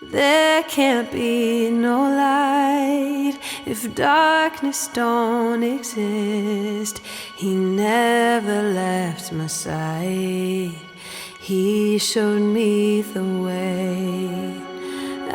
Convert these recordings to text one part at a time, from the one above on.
There can't be no light if darkness don't exist. He never left my side. He showed me the way.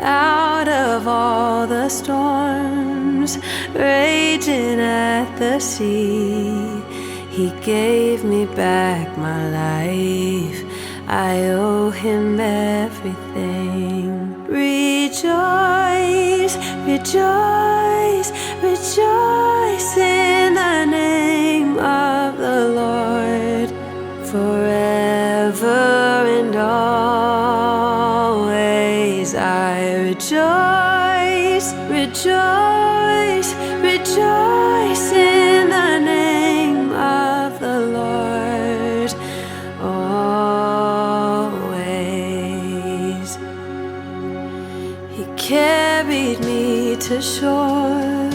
Out of all the storms raging at the sea, He gave me back my life. I owe Him everything. Rejoice, rejoice, rejoice in the name of the Lord. Forever and always I rejoice, rejoice, rejoice in the name of the Lord. Always. He carried me to shore,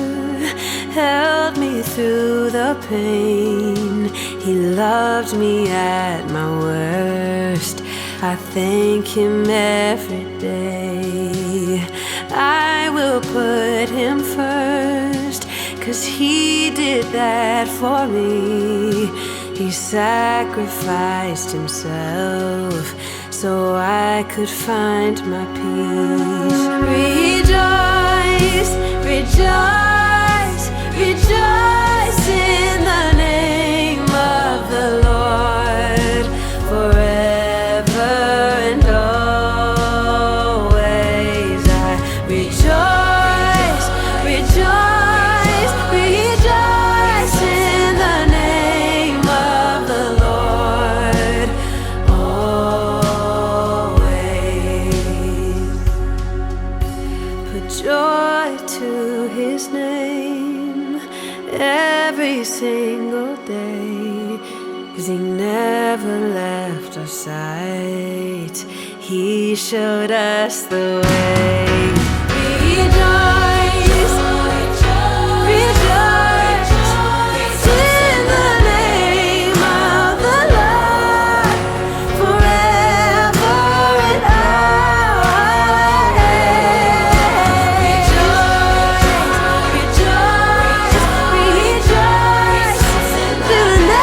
held me through the pain. He loved me at my worst. I thank Him every day. I will put Him first, 'cause He did that for me. He sacrificed Himself so I could find my peace. Rejoice, rejoice, rejoice in the name of the Lord. Forever and always I rejoice, rejoice, rejoice in the name of the Lord. Always. Put joy to His name every single day, 'cause He never left our sight. He showed us the way. Rejoice, rejoice in the name of the Lord. Forever and always. Rejoice, rejoice, rejoice in the name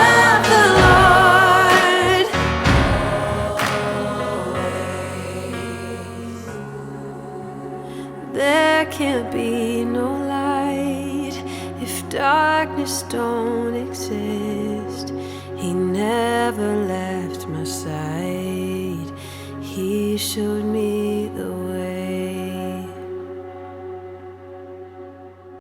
of the Lord. There can't be no light if darkness don't exist. He never left my side. He showed me the